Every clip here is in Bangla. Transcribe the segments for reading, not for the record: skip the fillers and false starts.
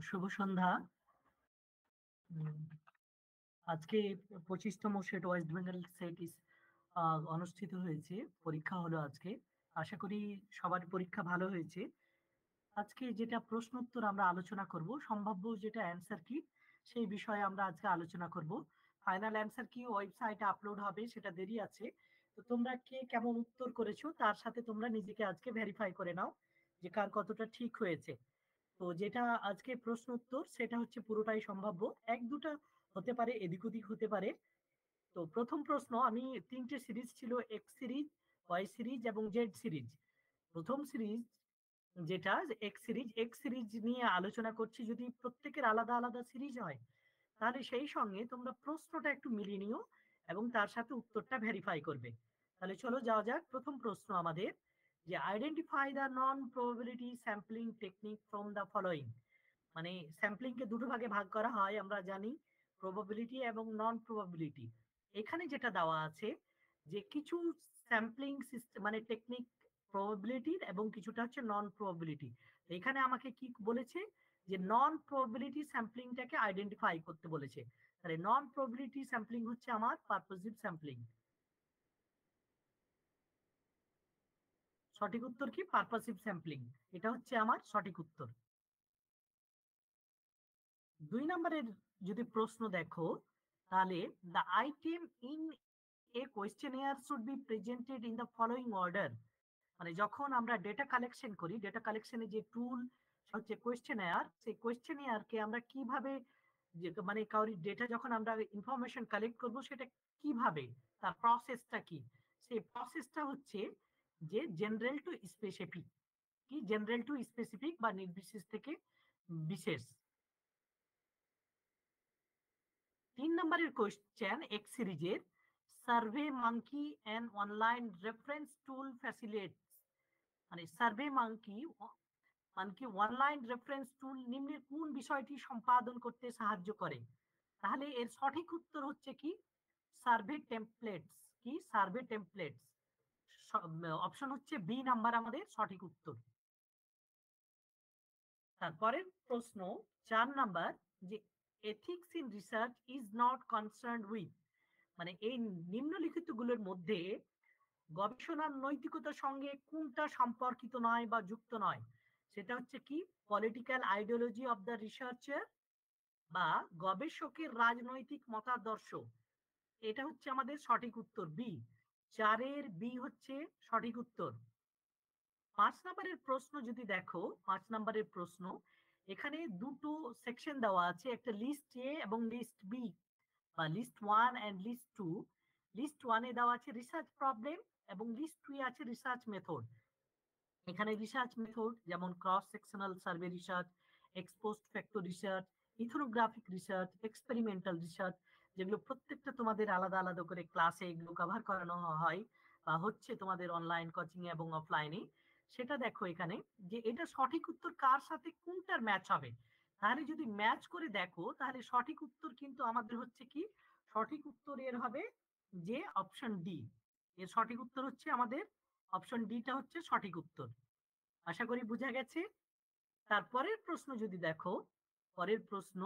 শুভ সন্ধ্যা। আজকে 25তম সেট ওয়েস্ট বেঙ্গল সেট অনুষ্ঠিত হয়েছে। পরীক্ষা হলো আজকে। আশা করি সবার পরীক্ষা ভালো হয়েছে। আজকে যেটা প্রশ্ন উত্তর আমরা আলোচনা করব, সম্ভাব্য যেটা অ্যান্সার কি সেই বিষয়ে আমরা আজকে আলোচনা করব। ফাইনাল অ্যান্সার কি ওয়েবসাইটে আপলোড হবে, সেটা দেরি আছে। তো তোমরা কে কেমন উত্তর করেছো তার সাথে তোমরা নিজেকে আজকে ভেরিফাই করে নাও যে কার কতটা ঠিক হয়েছে। তো যেটা আজকে প্রশ্ন উত্তর সেটা হচ্ছে পুরোটাই সম্ভাব্য, এক দুটা হতে পারে, এদিক ওদিক হতে পারে। তো প্রথম প্রশ্ন, আমি তিনটে সিরিজ ছিল, এক্স সিরিজ, ওয়াই সিরিজ এবং জেড সিরিজ। প্রথম সিরিজ যেটা এক্স সিরিজ নিয়ে আলোচনা করছি। যদি প্রত্যেকের আলাদা আলাদা সিরিজ হয় তাহলে সেই সঙ্গে তোমরা প্রশ্নটা একটু মিলিয়ে নিও এবং তার সাথে উত্তরটা ভেরিফাই করবে। তাহলে চলো যাওয়া যাক। প্রথম প্রশ্ন আমাদের যে identify the non probability sampling technique from the following. মানে স্যাম্পলিং কে দুটো ভাগে ভাগ করা হয়, আমরা জানি, প্রবাবিলিটি এবং নন প্রবাবিলিটি। এখানে যেটা দেওয়া আছে যে কিছু স্যাম্পলিং সিস্টেম মানে টেকনিক প্রবাবিলিটির এবং কিছুটা হচ্ছে নন প্রবাবিলিটি। এখানে আমাকে কি বলেছে যে নন প্রবাবিলিটি স্যাম্পলিংটাকে আইডেন্টিফাই করতে বলেছে। তাহলে নন প্রবাবিলিটি স্যাম্পলিং হচ্ছে আমার পারপোজিভ স্যাম্পলিং। সঠিক উত্তর কি? পারপাসিভ স্যাম্পলিং। এটা হচ্ছে আমার সঠিক উত্তর। 2 নম্বরের যদি প্রশ্ন দেখো তাহলে the item in a questionnaire should be presented in the following order। মানে যখন আমরা ডেটা কালেকশন করি, ডেটা কালেকশনে যে টুল হচ্ছে কোয়েশ্চেনার, সেই কোয়েশ্চেনারকে আমরা কিভাবে মানে কাউরি ডেটা যখন আমরা ইনফরমেশন কালেক্ট করব সেটা কিভাবে, তার প্রসেসটা কি? সেই প্রসেসটা হচ্ছে যে জেনারেল টু স্পেসিফিক। কি জেনারেল টু স্পেসিফিক বা নির্বিশেষ থেকে বিশেষ। 3 নম্বরের কোয়েশ্চেন এক্স সিরিজের, SurveyMonkey and online reference tool facilitates. মানে SurveyMonkey monkey online reference tool নিম্নের কোন বিষয়টি সম্পাদন করতে সাহায্য করে? তাহলে এর সঠিক উত্তর হচ্ছে কি? Survey templates. কি? Survey templates. অপশন হচ্ছে বি নাম্বার আমাদের সঠিক উত্তর। তারপরের প্রশ্ন 4 নাম্বার, যে ethics in research is not concerned with. মানে এই নিম্নলিখিত গুলোর মধ্যে গবেষণার নৈতিকতার সঙ্গে কোনটা সম্পর্কিত নয় বা যুক্ত নয়? সেটা হচ্ছে কি? Political ideology of the researcher বা গবেষকের রাজনৈতিক মতাদর্শ। এটা হচ্ছে আমাদের সঠিক উত্তর বি। 4-এর বি হচ্ছে সঠিক উত্তর। 5 নম্বরের প্রশ্ন যদি দেখো, 5 নম্বরের প্রশ্ন, এখানে দুটো সেকশন দেওয়া আছে, একটা লিস্ট এ এবং লিস্ট বি বা লিস্ট 1 এন্ড লিস্ট 2। লিস্ট 1 এ দেওয়া আছে রিসার্চ প্রবলেম এবং লিস্ট 2 এ আছে রিসার্চ মেথড। এখানে রিসার্চ মেথড যেমন cross sectional survey research, ex post facto research, ethnographic research, experimental research, যেগুলো প্রত্যেকটা তোমাদের আলাদা আলাদা করে ক্লাসে এগুলো কভার করানো হয় বা হচ্ছে তোমাদের অনলাইন কোচিং এবং অফলাইনে। সেটা দেখো এখানে যে এটা সঠিক উত্তর কার সাথে কোনটার ম্যাচ হবে। তাহলে যদি ম্যাচ করে দেখো তাহলে সঠিক উত্তর কিন্তু আমাদের হচ্ছে কি? সঠিক উত্তর এর হবে যে অপশন ডি। এর সঠিক উত্তর হচ্ছে আমাদের অপশন ডিটা হচ্ছে সঠিক উত্তর। আশা করি বোঝা গেছে। তারপরের প্রশ্ন যদি দেখো, পরের প্রশ্ন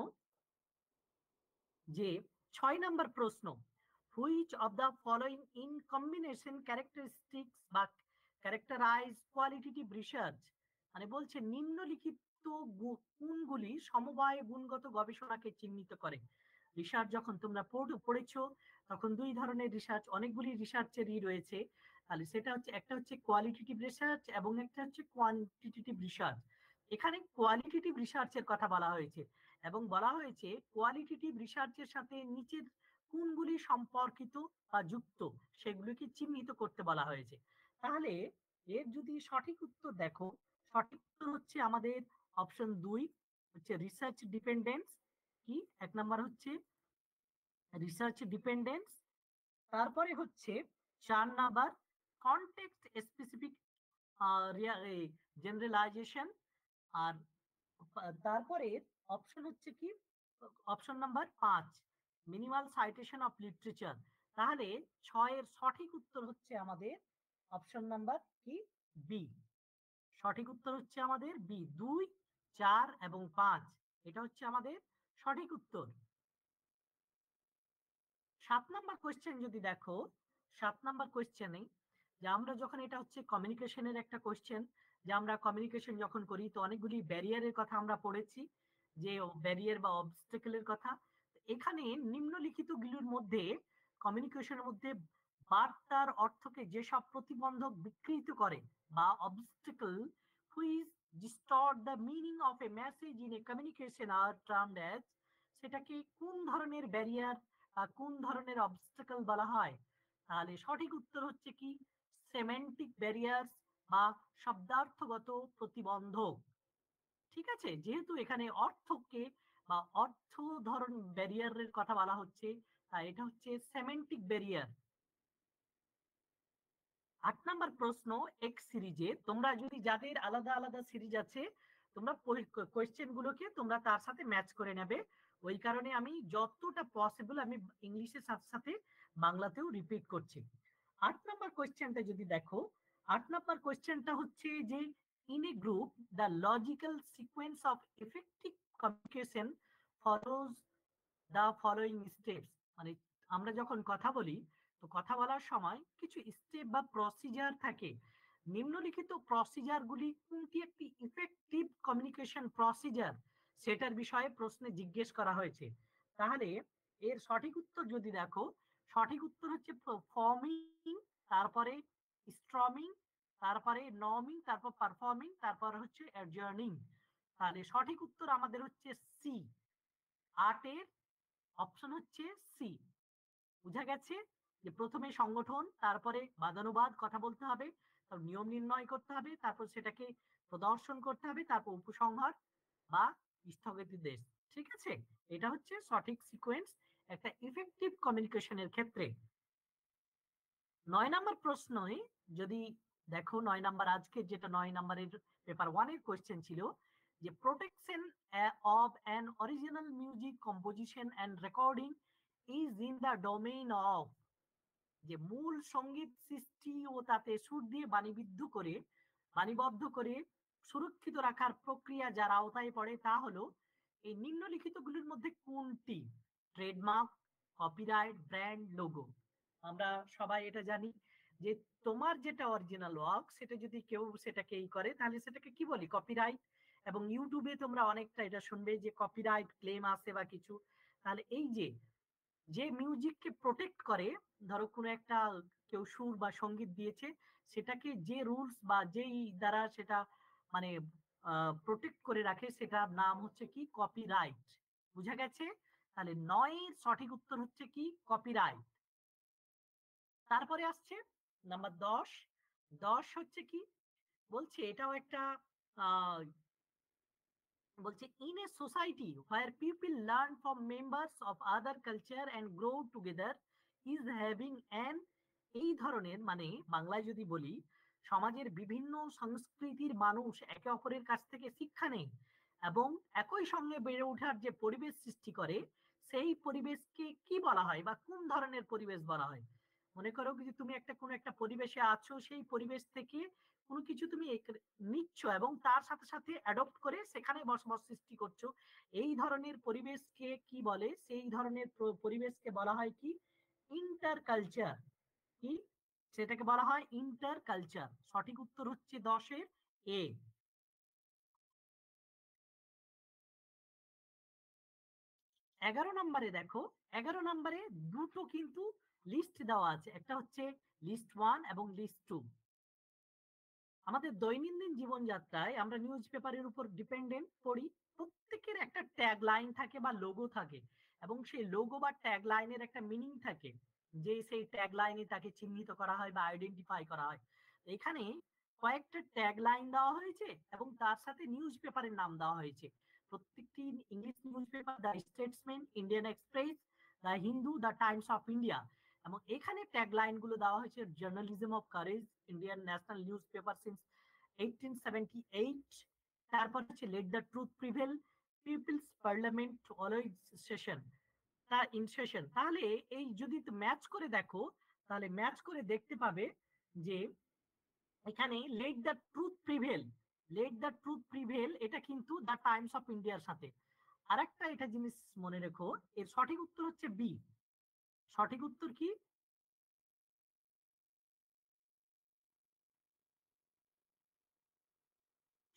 যে 6 নাম্বার প্রশ্ন, which of the following in combination characteristics বা ক্যারেক্টারাইজ কোয়ালিটেটিভ রিসার্চ। মানে বলছে নিম্নলিখিত কোনগুলি সমবায় গুণগত গবেষণাকে চিহ্নিত করে? রিসার্চ যখন তোমরা পড়েছো তখন দুই ধরনের রিসার্চ, অনেকগুলি রিসার্চেরই রয়েছে। তাহলে সেটা হচ্ছে, একটা হচ্ছে কোয়ালিটেটিভ রিসার্চ এবং একটা হচ্ছে কোয়ান্টিটেটিভ রিসার্চ। এখানে কোয়ালিটেটিভ রিসার্চের কথা বলা হয়েছে এবং বলা হয়েছে কোয়ালিটেটিভ রিসার্চের সাথে নিচের কোনগুলি সম্পর্কিত বা যুক্ত সেগুলিকে চিহ্নিত করতে বলা হয়েছে। তাহলে এর যদি সঠিক উত্তর দেখো, সঠিক উত্তর হচ্ছে আমাদের অপশন 2 হচ্ছে রিসার্চ ডিপেন্ডেন্স। কি? 1 নাম্বার হচ্ছে রিসার্চ ডিপেন্ডেন্স। তারপরে হচ্ছে 4 নাম্বার কনটেক্সট স্পেসিফিক জেনারেলাইজেশন। আর তারপরে অপশন হচ্ছে কি? Option number 5 minimal citation of literature. তাহলে 6 এর সঠিক উত্তর হচ্ছে আমাদের অপশন নাম্বার কি? বি। সঠিক উত্তর হচ্ছে আমাদের বি। 2, 4 এবং 5 এটা হচ্ছে আমাদের সঠিক উত্তর। 7 নাম্বার কোয়েশ্চেন যদি দেখো, 7 নাম্বার কোয়েশ্চেনে যে আমরা যখন, এটা হচ্ছে কমিউনিকেশনের একটা কোয়েশ্চেন, যে আমরা কমিউনিকেশন যখন করি তো অনেকগুলি ব্যারিয়ারের কথা আমরা পড়েছি, যে ব্যারিয়ার বা অবস্টাকেলের কথা। এখানে নিম্নলিখিত গুলির মধ্যে, কমিউনিকেশনের মধ্যে বার্তার অর্থকে যেসব প্রতিবন্ধক বিকৃত করে বা obstacle which distort the meaning of a message in a communication are termed as, সেটাকে কোন ধরনের ব্যারিয়ার কোন ধরনের অবস্টাকল বলা হয়? তাহলে সঠিক উত্তর হচ্ছে কি সেমেন্টিক ব্যারিয়ার্স বা শব্দার্থগত প্রতিবন্ধক। ঠিক আছে, যেহেতু এখানে অর্থকে বা অর্থ ধরন ব্যারিয়ারের কথা বলা হচ্ছে, তাই এটা হচ্ছে সেমেন্টিক ব্যারিয়ার। 8 নাম্বার প্রশ্ন, এক্স সিরিজে তোমরা যদি, যাদের আলাদা আলাদা সিরিজ আছে, তোমরা কোয়েশ্চেন গুলোকে তোমরা তার সাথে ম্যাচ করে নেবে। ওই কারণে আমি যতটা পসিবল আমি ইংলিশের সাথে সাথে বাংলাতেও রিপিট করছি। 8 নাম্বার কোয়েশ্চেনটা যদি দেখো, 8 নাম্বার কোয়েশ্চেনটা হচ্ছে যে in a group the logical sequence of effective communication follows the following steps. মানে আমরা যখন কথা বলি, তো কথা বলার সময় কিছু স্টেপ বা প্রসিজার থাকে। নিম্নলিখিত প্রসিজার গুলি কোনটি একটি ইফেক্টিভ কমিউনিকেশন প্রসিজার, সেটার বিষয়ে প্রশ্নে জিজ্ঞেস করা হয়েছে। তাহলে এর সঠিক উত্তর যদি দেখো, সঠিক উত্তর হচ্ছে ফর্মিং, তারপরে স্ট্রমিং, তারপরে নমিং, তারপর পারফর্মিং, তারপর হচ্ছে অ্যাডজার্নিং। তাহলে সঠিক উত্তর আমাদের হচ্ছে সি, 8 অপশন হচ্ছে সি। বুঝা গেছে যে প্রথমে সংগঠন, তারপরে বাদানুবাদ কথা বলতে হবে, তার নিয়ম নির্ণয় করতে হবে, তারপর সেটাকে প্রদর্শন করতে হবে, তারপর উপসংহার বা স্থগিতাদেশ। ঠিক আছে, এটা হচ্ছে সঠিক সিকোয়েন্স একটা ইফেক্টিভ কমিউনিকেশনের ক্ষেত্রে। 9 নাম্বার প্রশ্নে যদি দেখো, 9 নাম্বার আজকে যেটা 9 নাম্বারের পেপার 1 এর কোয়েশ্চেন ছিল যে protection of an original music composition and recording is in the domain of, যে মূল সঙ্গীত সৃষ্টি ও তাতে সুর দিয়ে বাণীবদ্ধ করে সুরক্ষিত রাখার প্রক্রিয়া যার আওতায় পড়ে তা হলো এই নিম্নলিখিত গুলির মধ্যে কোনটি? Trademark, copyright, brand, logo. আমরা সবাই এটা জানি যে তোমার যেটা অরিজিনাল ওয়ার্ক, সেটা যদি কেউ সেটাকে এই করে, তাহলে সেটাকে কি বলি? কপিরাইট। এবং ইউটিউবে তোমরা অনেকটা এটা শুনবে যে কপিরাইট ক্লেম আছে বা কিছু। তাহলে এই যে যে মিউজিককে প্রোটেক্ট করে, ধরো কোনো একটা কেউ সুর বা সঙ্গীত দিয়েছে, সেটাকে যে রুলস বা যেই দ্বারা সেটা মানে প্রোটেক্ট করে রাখে, সেটার নাম হচ্ছে কি? কপিরাইট। বুঝা গেছে? তাহলে 9 এর সঠিক উত্তর হচ্ছে কি? কপিরাইট। তারপরে আসছে নাম্বার 10। 10 হচ্ছে কি বলছে, এটাও একটা আহ বলছে in a society where people learn from members of other culture and grow together is having an, এই ধরনের, মানে বাংলায় যদি বলি, সমাজের বিভিন্ন সংস্কৃতির মানুষ একে অপরের কাছ থেকে শিক্ষা নেয় এবং একই সঙ্গে বেড়ে ওঠার যে পরিবেশ সৃষ্টি করে, সেই পরিবেশকে কি বলা হয় বা কোন ধরনের পরিবেশ বলা হয়? মনে করো যে তুমি একটা কোনো একটা পরিবেশে আছো, সেই পরিবেশ থেকে কোনো কিছু তুমি নিচ্ছ এবং তার সাথে সাথে অ্যাডপ্ট করে সেখানে বসবাস সৃষ্টি করছো, এই ধরনের পরিবেশকে কি বলে? সেই ধরনের পরিবেশকে বলা হয় কি? Inter culture. কি? সেটাকে বলা হয় ইন্টার কালচার। সঠিক উত্তর হচ্ছে 10 এ। 11 নম্বরে দেখো, 11 নম্বরে দুটো কিন্তু লিস্ট দেওয়া আছে, একটা হচ্ছে লিস্ট 1 এবং লিস্ট 2। আমাদের দৈনন্দিন জীবনযাত্রায় আমরা নিউজ পেপারের উপর ডিপেন্ডেন্ট পড়ি, প্রত্যেকের একটা ট্যাগ লাইন থাকে বা লোগো থাকে, এবং সেই লোগো বা ট্যাগ লাইনের একটা মিনিং থাকে, যে সেই ট্যাগ লাইনে তাকে চিহ্নিত করা হয় বা আইডেন্টিফাই করা হয়। এখানে কয়েকটা ট্যাগ লাইন দেওয়া হয়েছে এবং তার সাথে নিউজ পেপারের নাম দেওয়া হয়েছে। প্রত্যেকটি English newspaper, the Statesman, Indian Express, the Hindu, the Times of India. এবং এখানে ট্যাগ লাইন গুলো দেওয়া হয়েছে journalism of courage, Indian national newspaper since 1878। তারপর হচ্ছে let the truth prevail, people's parliament always session, তা ইন সেশন। তাহলে এই যদি ম্যাচ করে দেখো, তাহলে ম্যাচ করে দেখতে পাবে যে এখানে late the truth prevail, late the truth prevail এটা কিন্তু দ্য টাইমস অফ ইন্ডিয়ার সাথে। আরেকটা এটা জিনিস মনে রেখো, এর সঠিক উত্তর হচ্ছে বি। সঠিক উত্তর কি?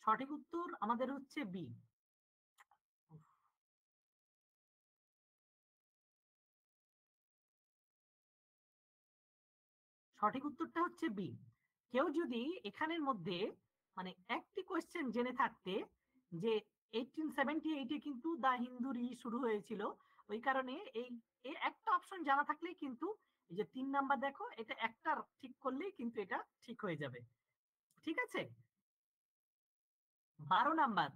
সঠিক উত্তর আমাদের হচ্ছে বি। সঠিক উত্তরটা হচ্ছে বি। কেউ যদি এখানের মধ্যে মানে একটি কোয়েশ্চেন জেনে থাকতে যে 1878 এ কিন্তু দা হিন্দু শুরু হয়েছিল, ওই কারণে এই এই একটা অপশন জানা থাকলেই কিন্তু এই যে 3 নাম্বার দেখো, এটা একটা ঠিক করলেই কিন্তু এটা ঠিক হয়ে যাবে। ঠিক আছে। 12 number,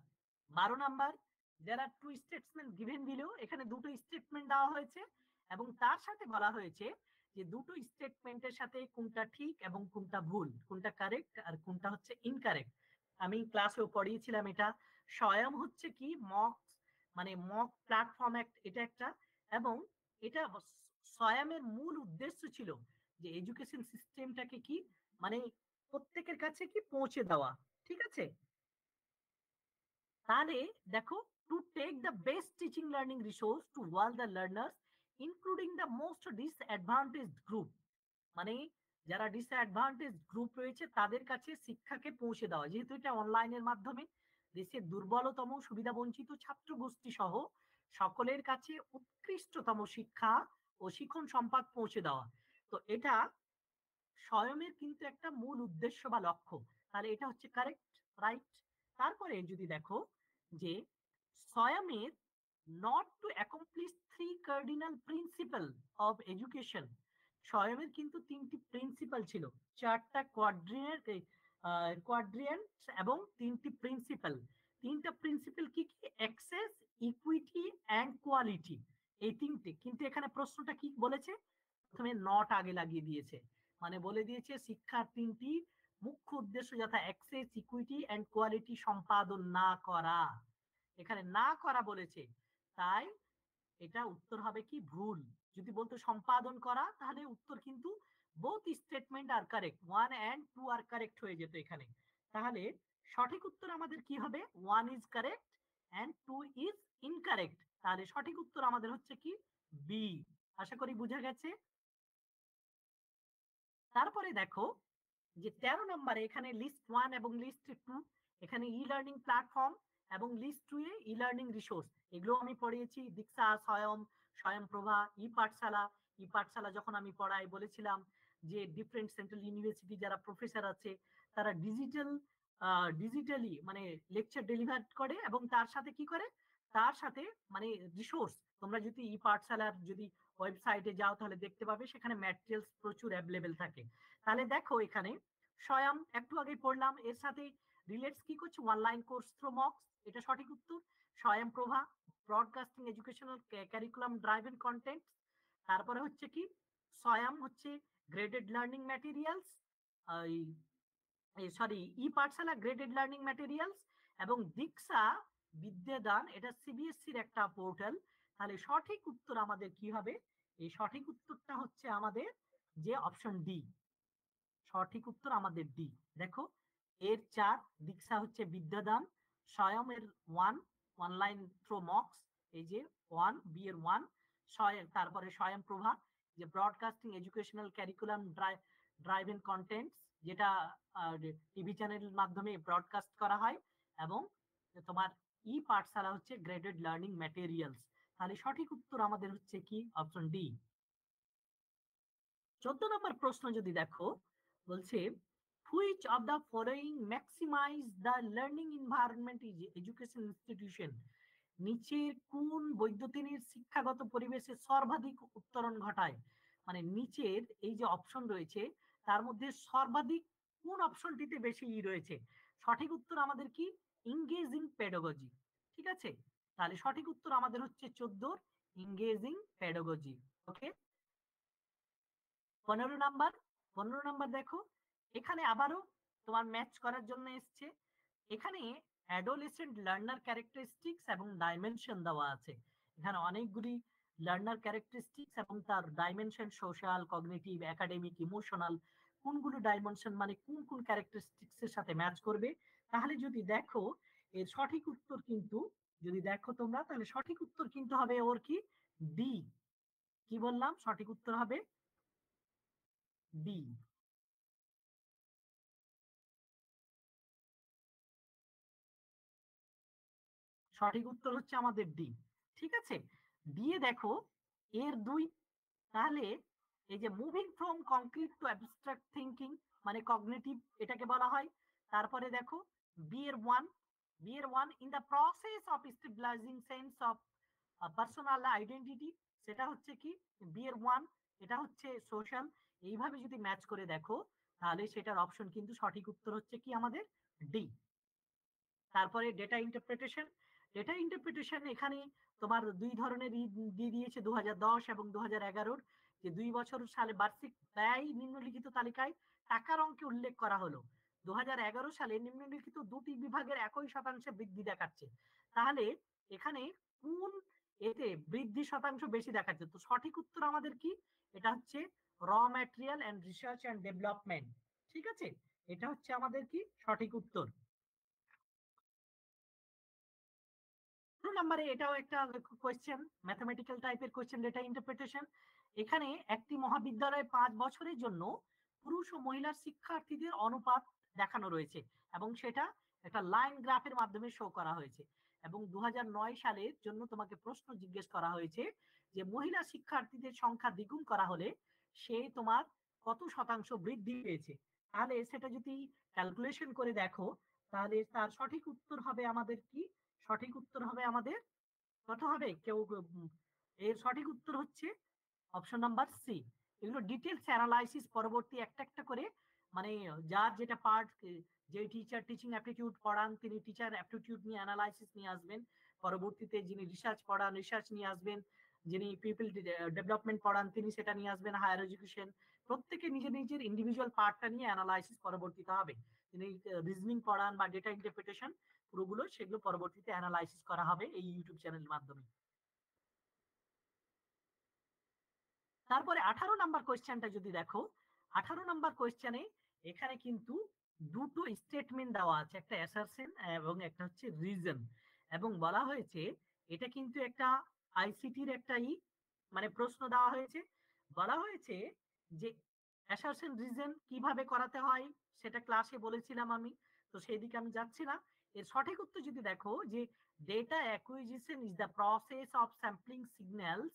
12 number, there are two statements given below। এখানে দুটো স্টেটমেন্ট দেওয়া হয়েছে এবং তার সাথে বলা হয়েছে যে দুটো স্টেটমেন্টের সাথে কোনটা ঠিক এবং কোনটা ভুল, কোনটা কারেক্ট আর কোনটা হচ্ছে ইনকারেক্ট। আমি ক্লাসেও পড়িয়েছিলাম এটা। স্বয়ং হচ্ছে কি মক, মানে মক প্ল্যাটফর্ম এটা একটা, এবং এটা স্বয়মের মূল উদ্দেশ্য ছিল যে এডুকেশন সিস্টেমটাকে কি মানে প্রত্যেকের কাছে কি পৌঁছে দেওয়া। ঠিক আছে। তাহলে দেখো, to take the best teaching learning resource to all the learners including the most disadvantage group, মানে যারা ডিসঅ্যাডভান্টেজ গ্রুপ রয়েছে তাদের কাছে শিক্ষাকে পৌঁছে দেওয়া, যেহেতু এটা অনলাইনের মাধ্যমে দেশের দুর্বলতম সুবিধা বঞ্চিত ছাত্র গোষ্ঠী সহ সকলের কাছে উৎকৃষ্টতম শিক্ষা ও শিক্ষণ সম্পদ পৌঁছে দেওয়া। তো এটা স্বয়মের কিন্তু একটা মূল উদ্দেশ্য বা লক্ষ্য। তাহলে এটা হচ্ছে কারেক্ট, রাইট। তারপরে যদি দেখো যে স্বয়মের not to accomplish three cardinal principal of education, স্বয়মের কিন্তু তিনটি প্রিন্সিপাল ছিল, চারটা কোয়াড্রিয়েন্ট, কোয়াড্রিয়েন্ট এবং তিনটি প্রিন্সিপাল। তিনটা প্রিন্সিপাল কি কি? Access, equity and quality. এই তিনটে, কিন্তু এখানে প্রশ্নটা কি বলেছে? প্রথমে নট আগে লাগিয়ে দিয়েছে, মানে বলে দিয়েছে শিক্ষার তিনটি মুখ্য উদ্দেশ্য যথা অ্যাক্সেস, ইকুইটি অ্যান্ড কোয়ালিটি সম্পাদন না করা। এখানে না করা বলেছে, তাই এটা উত্তর হবে কি ভুল। যদি বলতো সম্পাদন করা তাহলে উত্তর কিন্তু both statement are correct, 1 and 2 are correct হয়ে যেত এখানে। তাহলে সঠিক উত্তর আমাদের কি হবে? 1 is correct and 2 is incorrect. তাহলে সঠিক উত্তর আমাদের হচ্ছে কি বি। আশা করি বুঝা গেছে। তারপরে দেখো যে 13 নম্বরে এখানে লিস্ট 1 এবং লিস্ট 2, এখানে ই লার্নিং প্ল্যাটফর্ম এবং লিস্ট 2 এ ই লার্নিং রিসোর্স, এগুলো আমি পড়িয়েছি দীক্ষা, স্বয়ং, স্বয়ং প্রভা, ই পাঠশালা। ই পাঠশালা যখন আমি পড়াই বলেছিলাম যে ডিফারেন্ট সেন্ট্রাল ইউনিভার্সিটি যারা প্রফেসর আছে তারা ডিজিটালি মানে লেকচার ডেলিভার করে এবং তার সাথে কি করে, তার সাথে মানে রিসোর্স, তোমরা যদি ই পাঠশালার যদি ওয়েবসাইটে যাও তাহলে দেখতে পাবে সেখানে ম্যাটেরিয়ালস প্রচুর অ্যাভেলেবেল থাকে। তাহলে দেখো এখানে স্বয়ং একটু আগে পড়লাম, এর সাথে রিলেটস কি করছে, অনলাইন কোর্স থ্রু মক্স, এটা সঠিক উত্তর। SWAYAM Prabha, broadcasting educational curriculum driven content. তারপরে হচ্ছে কি স্বয়ং হচ্ছে graded learning materials, sorry e Pathshala graded learning materials, এবং দীক্ষা বিদ্যাদান, এটা সিবিএসসির একটা পোর্টাল। তাহলে সঠিক উত্তর আমাদের কি হবে? এই সঠিক উত্তরটা হচ্ছে আমাদের যে অপশন ডি। সঠিক উত্তর আমাদের ডি। দেখো এর 4, দীক্ষা হচ্ছে বিদ্যাদান, স্বয়ং এর 1 অনলাইন থ্রো মক্স, এই যে 1 বি এর 1, স্বয়ং, তারপরে স্বয়ং প্রভা যে broadcasting educational curriculum driven contents, যেটা টিভি চ্যানেলের মাধ্যমে ব্রডকাস্ট করা হয়, এবং তোমার ই পাঠশালা হচ্ছে গ্রেডেড লার্নিং ম্যাটেরিয়ালস। তাহলে সঠিক উত্তর আমাদের হচ্ছে কি অপশন ডি। 14 নম্বর প্রশ্ন যদি দেখো, বলছে which of the following maximize the learning environment is education institution, নিচের কোন বৈদ্যুতিনের শিক্ষাগত পরিবেশে সর্বাধিক উত্তরণ ঘটায়, মানে নিচের এই যে অপশন রয়েছে তার মধ্যে সর্বাধিক কোন অপশনটিতে বেশি রয়েছে। সঠিক উত্তর আমাদের কি ইংগেজিং পেডাগজি। ঠিক আছে। তাহলে সঠিক উত্তর আমাদের হচ্ছে 14 ইংগেজিং পেডাগজি। ওকে। 15 নাম্বার, 15 নাম্বার দেখো, এখানে আবারও তোমার ম্যাচ করার জন্য এসছে। এখানে অ্যাডোলেসেন্ট লার্নার ক্যারেক্টারিস্টিক্স এবং ডাইমেনশন দেওয়া আছে। এখানে অনেকগুলি লার্নার ক্যারেক্টারিস্টিক্স এবং তার dimension, social, cognitive, academic, emotional, কোনগুলো ডাইমেনশন মানে কোন কোন ক্যারেক্টারিস্টিক্স এর সাথে ম্যাচ করবে। তাহলে যদি দেখো এর সঠিক উত্তর কিন্তু যদি দেখো তোমরা তাহলে সঠিক উত্তর কিন্তু হবে ওর কি ডি। কি বললাম? সঠিক উত্তর হবে ডি। সঠিক উত্তর হচ্ছে আমাদের ডি। ঠিক আছে, দিয়ে দেখো এর 2। তাহলে এই যে moving from concrete to abstract thinking মানে কগনিটিভ এটাকে বলা হয়। তারপরে দেখো বি এর 1, বি এর 1 in the process of stabilising sense of personal identity, সেটা হচ্ছে কি বি এর 1, এটা হচ্ছে সোশ্যাল। এইভাবে যদি ম্যাচ করে দেখো তাহলে সেটার অপশন কিন্তু সঠিক উত্তর হচ্ছে কি আমাদের ডি। তারপরে ডেটা ইন্টারপ্রিটেশন, ডেটা ইন্টারপ্রিটেশন এখানে তোমার 2 ধরনের দিয়ে দিয়েছে 2010 এবং 2011, যে 2 বছর সালে বার্ষিক ব্যয় নিম্নলিখিত তালিকায় টাকার অঙ্কে উল্লেখ করা হলো। 2011 সালে নিম্নলিখিত 2টি বিভাগের 1% বৃদ্ধি দেখাচ্ছে। তাহলে এখানে কোন এতে বৃদ্ধি শতাংশ বেশি দেখাচ্ছে? তো সঠিক উত্তর আমাদের কি? এটা হচ্ছে raw material and research and development. ঠিক আছে, এটা হচ্ছে আমাদের কি সঠিক উত্তর। নাম্বারে এটাও একটা কোয়েশ্চেন, ম্যাথমেটিক্যাল টাইপের কোয়েশ্চেন, ডেটা ইন্টারপ্রিটেশন। এখানে একটি মহাবিদ্যালয়ে 5 বছরের জন্য পুরুষ ও মহিলার শিক্ষার্থীদের অনুপাত দেখানো রয়েছে এবং সেটা একটা লাইন গ্রাফের মাধ্যমে শো করা হয়েছে। এবং 2009 সালের জন্য তোমাকে প্রশ্ন জিজ্ঞেস করা হয়েছে যে মহিলা শিক্ষার্থীদের সংখ্যা দ্বিগুণ করা হলে সে তোমার কত শতাংশ বৃদ্ধি পেয়েছে। তাহলে সেটা যদি ক্যালকুলেশন করে দেখো তাহলে তার সঠিক উত্তর হবে আমাদের কি? সঠিক উত্তর হবে আমাদের কত হবে? কেউ এর সঠিক উত্তর হচ্ছে অপশন নাম্বার সি। এগুলো ডিটেলস অ্যানালাইসিস পরবর্তী একটা একটা করে, মানে যার যেটা পার্ট, যে টিচার টিচিং অ্যাপটিটিউড পড়ান তিনি টিচার অ্যাপটিটিউড নিয়ে অ্যানালাইসিস নিয়ে আসবেন, পরবর্তীতে যিনি রিসার্চ পড়ান রিসার্চ নিয়ে আসবেন, যিনি পিপল ডেভেলপমেন্ট পড়ান তিনি সেটা নিয়ে আসবেন, হায়ার এডুকেশন। প্রত্যেকে নিজের নিজের ইন্ডিভিজুয়াল পার্টটা নিয়ে অ্যানালাইসিস পরবর্তীতে হবে। যিনি রিজনিং পড়ান বা ডেটা ইন্টারপ্রিটেশন পুরোগুলো সেগুলো পরবর্তীতে অ্যানালাইসিস করা হবে এই ইউটিউব চ্যানেলের মাধ্যমে। তারপরে 18 নাম্বার কোয়েশ্চেনটা যদি দেখো, 18 নাম্বার কোয়েশ্চেনে এখানে কিন্তু দুটো স্টেটমেন্ট দেওয়া আছে, একটা অ্যাসারশন এবং একটা হচ্ছে রিজন। এবং বলা হয়েছে এটা কিন্তু একটা আইসিটির একটা মানে প্রশ্ন দেওয়া হয়েছে। বলা হয়েছে যে অ্যাসারশন রিজন কিভাবে করাতে হয় সেটা ক্লাসে বলেছিলাম আমি, তো সেই দিকে আমি যাচ্ছি না। এর সঠিক উত্তর যদি দেখো যে data acquisition is the process of sampling signals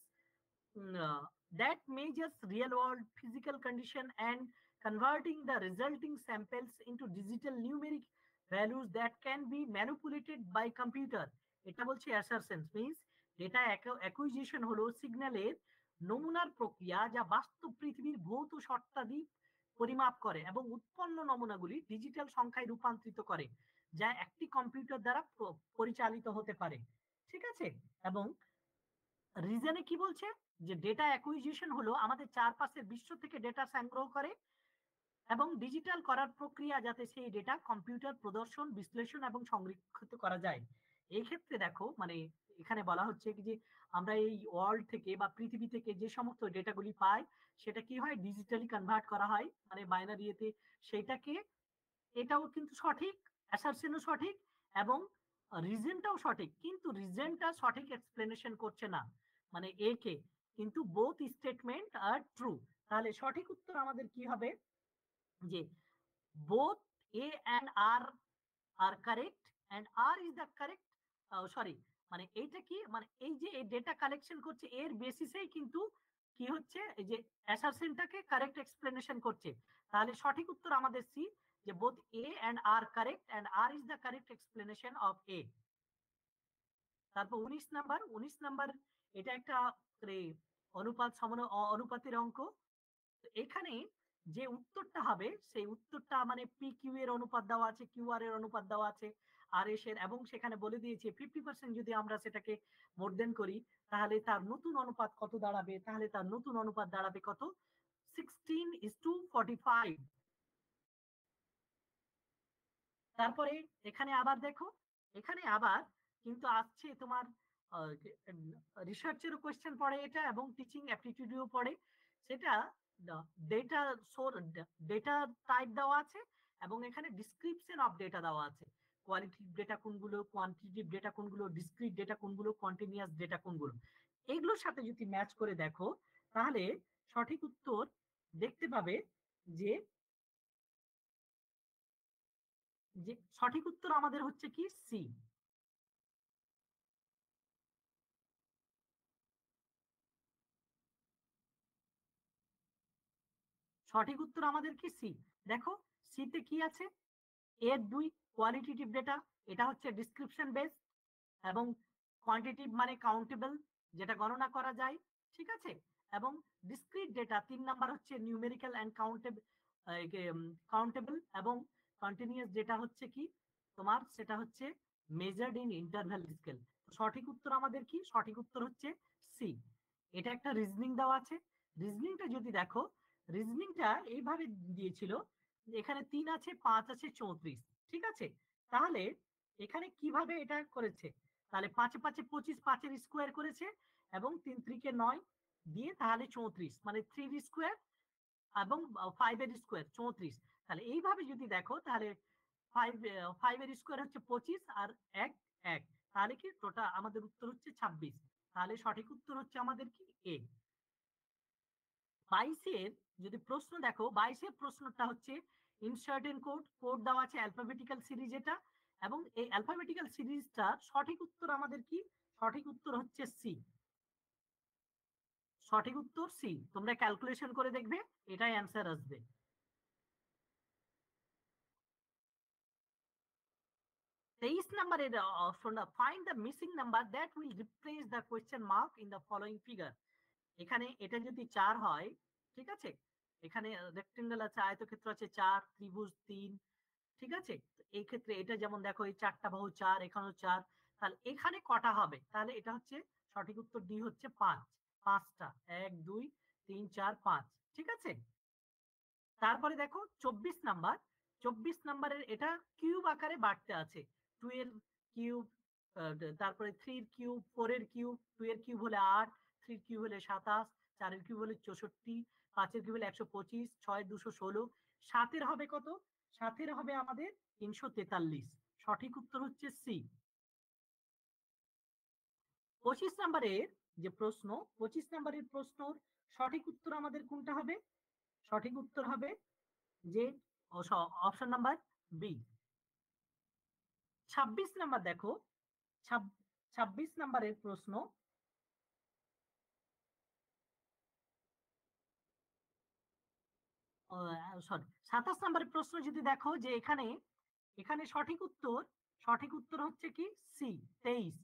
that measures real world physical condition and converting the resulting samples into digital numeric values that can be manipulated by computer. এটা বলছে assertions means data acquisition হলো সিগন্যালের নমুনার প্রক্রিয়া যা বাস্তব পৃথিবীর ভৌত শর্তাদি পরিমাপ করে এবং উৎপন্ন নমুনাগুলি ডিজিটাল সংখ্যায় রূপান্তরিত করে যা একটি কম্পিউটার দ্বারা পরিচালিত হতে পারে। ঠিক আছে, এবং রিজনে কি বলছে যে ডেটা অ্যাকুইজিশন হলো আমাদের চারপাশের বিশ্ব থেকে ডেটা সংগ্রহ করে এবং ডিজিটাল করার প্রক্রিয়া যাতে সেই ডেটা কম্পিউটার প্রদর্শন বিশ্লেষণ এবং সংরক্ষিত করা যায়। এই ক্ষেত্রে দেখো মানে এখানে বলা হচ্ছে কি যে আমরা এই ওয়ার্ল্ড থেকে বা পৃথিবী থেকে যে সমস্ত ডেটাগুলি পাই সেটা কি হয় ডিজিটালি কনভার্ট করা হয় মানে বাইনারি এতে, সেটাকে এটাও কিন্তু সঠিক, অ্যাসারশনও সঠিক এবং রিজনটাও সঠিক, কিন্তু রিজনটা সঠিক এক্সপ্লেনেশন করছে না মানে এ কে, কিন্তু বোথ স্টেটমেন্ট আর ট্রু। তাহলে সঠিক উত্তর আমাদের কি হবে যে both A and R are correct and R is the correct, sorry মানে এইটা কি মানে এই যে এই ডেটা কালেকশন করছে এর বেসিসেই কিন্তু কি হচ্ছে এই যে অ্যাসারশনটাকে কারেক্ট এক্সপ্লেনেশন করছে। তাহলে সঠিক উত্তর আমাদের সি, যে both A and R correct and R is the correct explanation of A। তারপর 19 নাম্বার এটা একটা অনুপাত অনুপাতের অঙ্ক। এখানে যে উত্তরটা হবে সেই উত্তরটা মানে পি কিউ এর অনুপাত দেওয়া আছে, কিউ আর এর অনুপাত দেওয়া আছে, আর এস এর, এবং সেখানে বলে দিয়েছে 50% যদি আমরা সেটাকে মোর দেন করি তাহলে তার নতুন অনুপাত কত দাঁড়াবে, তাহলে তার নতুন অনুপাত দাঁড়াবে কত 16:45। তারপরে এখানে আবার দেখো, এখানে আবার কিন্তু আসছে তোমার রিসার্চেরও কোয়েশ্চেন পড়ে এটা এবং টিচিং অ্যাপটিটিউডও পড়ে। সেটা ডেটা ডেটা টাইপ দেওয়া আছে এবং এখানে ডিসক্রিপশন অফ ডেটা দেওয়া আছে। কোয়ালিটেটিভ ডেটা কোনগুলো, কোয়ান্টিটেটিভ ডেটা কোনগুলো, ডিসক্রিট ডেটা কোনগুলো, কন্টিনিউয়াস ডেটা কোনগুলো, এগুলোর সাথে যদি ম্যাচ করে দেখো তাহলে সঠিক উত্তর দেখতে পাবে যে যে সঠিক উত্তর আমাদের হচ্ছে কি সি। সঠিক উত্তর আমাদের কি সি। দেখো সিতে কি আছে, এর 2 কোয়ালিটেটিভ ডেটা, এটা হচ্ছে ডিসক্রিপশন বেস, এবং কোয়ান্টিটিভ মানে কাউন্টেবল, যেটা গণনা করা যায়, ঠিক আছে। এবং ডিসক্রিট ডেটা 3 নাম্বার হচ্ছে নিউমেরিক্যাল এন্ড কাউন্টেবল, এবং কন্টিনিউয়াস ডেটা হচ্ছে কি তোমার, সেটা হচ্ছে মেজার্ড ইন ইন্টারভ্যাল স্কেল। সঠিক উত্তর আমাদের কি, সঠিক উত্তর হচ্ছে সি। এটা একটা রিজনিং দেওয়া আছে। রিজনিংটা যদি দেখো, রিজনিংটা এইভাবে দিয়েছিল, এখানে 3 আছে, 5 আছে, 34, ঠিক আছে। তাহলে এখানে কিভাবে এটা করেছে, তাহলে 5 5 25, 5 এর স্কোয়ার করেছে, এবং 3 3 কে 9 দিয়ে তাহলে 34, মানে 3 এর স্কোয়ার এবং 5 এর স্কোয়ার 34। তাহলে এইভাবে যদি দেখো তাহলে 5 এর স্কোয়ার হচ্ছে 25 আর 1 1, তাহলে কি টোটাল আমাদের উত্তর হচ্ছে 26। তাহলে সঠিক উত্তর হচ্ছে আমাদের কি এ। 22 এর যদি প্রশ্ন দেখো, 22 এর প্রশ্নটা হচ্ছে ইনসার্টেন কোড, কোড দেওয়া আছে অ্যালফাবেটিক্যাল সিরিজ এটা, এবং এই অ্যালফাবেটিক্যাল সিরিজটা সঠিক উত্তর আমাদের কি, সঠিক উত্তর হচ্ছে সি। সঠিক উত্তর সি, তোমরা ক্যালকুলেশন করে দেখবে এটাই অ্যান্সার আসবে। 23 নাম্বারের অপশনটা, find the missing number that will replace the question mark in the following figure. এখানে এটা যদি 4 হয়, ঠিক আছে, এখানে রেক্টেঙ্গেল আছে, আয়তক্ষেত্র আছে 4, ত্রিভুজ 3, ঠিক আছে। এই ক্ষেত্রে এটা যেমন দেখো এই 4টা বাহু 4, এখানেও 4, তাহলে এখানে কটা হবে, তাহলে এটা হচ্ছে সঠিক উত্তর ডি হচ্ছে 5, 5টা, 1 2 3 4 5, ঠিক আছে। তারপরে দেখো 24 নাম্বার, 24 নাম্বারের এটা কিউব আকারে বাড়তে আছে, 2 এর কিউব, তারপরে 3 এর কিউব, 4 এর কিউব, 2 এর কিউব হলে 8, 3 এর কিউব হলে 27, 4 এর কিউব হলে 64, 5 এর কিউব হলে 125, 6 এর 216, 7 এর হবে কত, 7 এর হবে আমাদের 343। সঠিক উত্তর হচ্ছে সি। 25 নাম্বারের যে প্রশ্ন, 25 নাম্বারের প্রশ্নর সঠিক উত্তর আমাদের কোনটা হবে, সঠিক উত্তর হবে যে অপশন নাম্বার বি। 26 নাম্বার দেখো, 26 নাম্বারের প্রশ্ন, সরি 27 নাম্বারের প্রশ্ন যদি দেখো যে এখানে, এখানে সঠিক উত্তর, সঠিক উত্তর হচ্ছে কি সি, 23।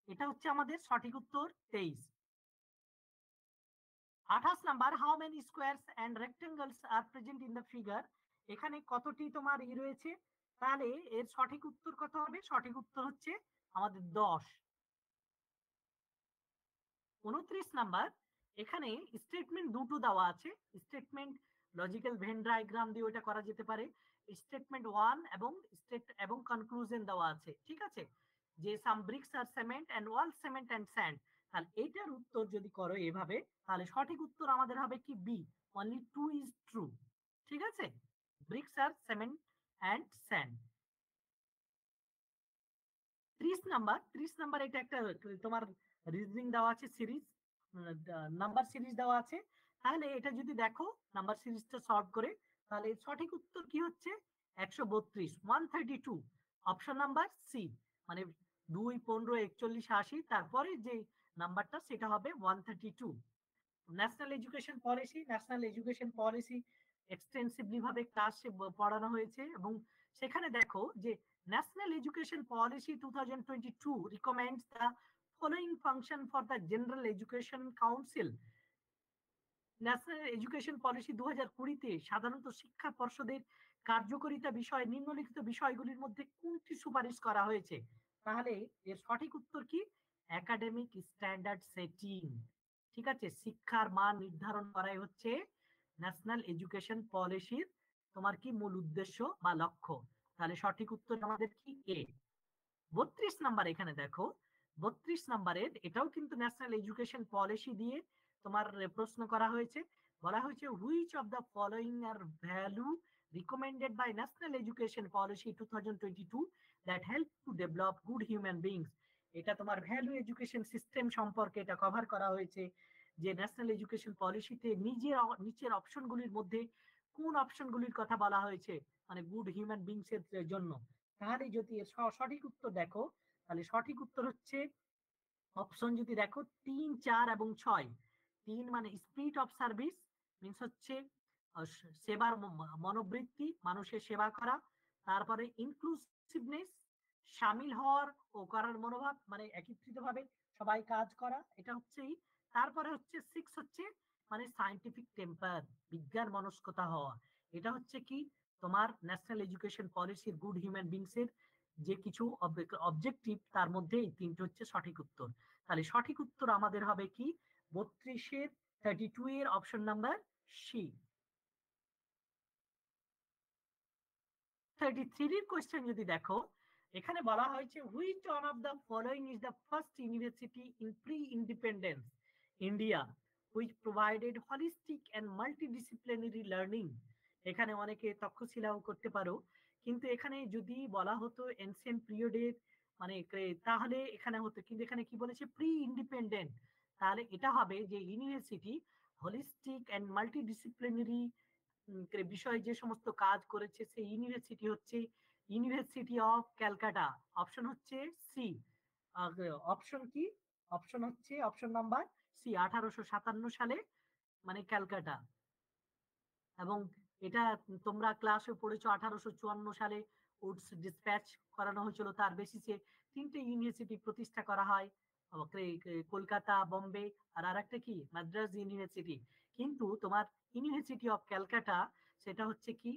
এটা হচ্ছে আমাদের সঠিক উত্তর 23। 28 number, how many squares and rectangles are present in the figure. এখানে কতটি তোমার রয়েছে, তাহলে এর সঠিক উত্তর কত হবে, সঠিক উত্তর হচ্ছে আমাদের 10। 29 নাম্বার, এখানে স্টেটমেন্ট দুটো দেওয়া আছে, স্টেটমেন্ট লজিক্যাল ভেন ডায়াগ্রাম দিয়ে ওটা করা যেতে পারে। স্টেটমেন্ট 1 এবং কনক্লুশন দেওয়া আছে, ঠিক আছে, যে some bricks R cement and wall cement and sand. তাহলে এটার উত্তর যদি করো এভাবে, তাহলে সঠিক উত্তর আমাদের হবে কি বি, অনলি 2 ইজ ট্রু, ঠিক আছে, bricks R cement and sand. 30 number, 30 number এটা একটা তোমার রিজনিং দেওয়া আছে, সিরিজ নাম্বার সিরিজ দেওয়া আছে। তাহলে এটা যদি দেখো নাম্বার সিরিজটা সলভ করে, তাহলে সঠিক উত্তর কি হচ্ছে 132, 132, অপশন নাম্বার সি। মানে 2 15 41 80, তারপরে যে নাম্বারটা সেটা হবে 132। National education policy, national education policy extensively ভাবে ক্লাস পড়ানো হয়েছে, এবং সেখানে দেখো যে national education policy 2022 recommends the following function for the general education council. National education policy 2020-তে সাধারণত শিক্ষা পর্ষদের কার্যকারিতা বিষয়ে নিম্নলিখিত বিষয়গুলির মধ্যে কোনটি সুপারিশ করা হয়েছে, তাহলে এর সঠিক উত্তর কি, একাডেমিক স্ট্যান্ডার্ড সেটিং, ঠিক আছে, শিক্ষার মান নির্ধারণ করাই হচ্ছে ন্যাশনাল এডুকেশন পলিসির তোমার কি মূল উদ্দেশ্য বা লক্ষ্য। তাহলে সঠিক উত্তর আমাদের কি এ। 32 নাম্বার, এখানে দেখো 32 নাম্বারের এটাও কিন্তু ন্যাশনাল এডুকেশন পলিসি দিয়ে তোমার প্রশ্ন করা হয়েছে। বলা হয়েছে which of the following R value recommended by National Education Policy 2022 that help to develop good human beings. এটা তোমার ভ্যালু এডুকেশন সিস্টেম সম্পর্কে এটা কভার করা হয়েছে, যে ন্যাশনাল এডুকেশন পলিসিতে নিচের অপশনগুলির মধ্যে কোন অপশনগুলির কথা বলা হয়েছে মানে গুড হিউম্যান বিংস এর জন্য। তাহলে যদি সঠিক উত্তর দেখো, তাহলে সঠিক উত্তর হচ্ছে অপশন যদি দেখো 3, 4 এবং 6। 3 মানে স্পিরিট অফ সার্ভিস, মিনস হচ্ছে সেবার মনোবৃত্তি, মানুষের সেবা করা। তারপরে ইনক্লুসিভনেস, সামিল হওয়ার ও করার মনোভাব, মানে একত্রিত ভাবে সবাই কাজ করা, এটা হচ্ছেই। তারপরে হচ্ছে 6 হচ্ছে মানে সায়েন্টিফিক টেম্পার, বিজ্ঞান মনস্কতা হওয়া। এটা হচ্ছে কি তোমার ন্যাশনাল এডুকেশন পলিসির গুড হিউম্যান বিংস এর যে কিছু অবজেক্টিভ, তার মধ্যে এই তিনটে হচ্ছে সঠিক উত্তর। তাহলে সঠিক উত্তর আমাদের হবে কি 32-এর 32 এর অপশন নাম্বার সি। 33 এর কোশ্চেন যদি দেখো, এখানে বলা হয়েছে which one of the following is the first university in pre independence India which provided holistic and multidisciplinary learning. এখানে অনেকে তক্ষশিলাও করতে পারো, কিন্তু এখানে যদি বলা হতো এনসিয়েন্ট পিরিয়ডের মানে তাহলে এখানে হতো, কিন্তু এখানে কি বলেছে প্রি ইন্ডিপেন্ডেন্ট। তাহলে এটা হবে যে ইউনিভার্সিটি হলিস্টিক এন্ড মাল্টিডিসিপ্লিনারি বিষয়ে যে সমস্ত কাজ করেছে সেই ইউনিভার্সিটি হচ্ছে ইউনিভার্সিটি অফ ক্যালকাটা। অপশন হচ্ছে সি। অপশন কি? অপশন হচ্ছে অপশন নাম্বার সি, 1857 সালে মানে ক্যালকাটা। এবং এটা তোমরা ক্লাসে পড়েছো 1854 সালে উডস ডিসপ্যাচ করানো হয়েছিল, তার বেসিসে 3টে ইউনিভার্সিটি প্রতিষ্ঠা করা হয়, কলকাতা, বোম্বে আর আরেকটা কি মাদ্রাজ ইউনিভার্সিটি। কিন্তু তোমার ইউনিভার্সিটি অফ ক্যালকাটা সেটা হচ্ছে কি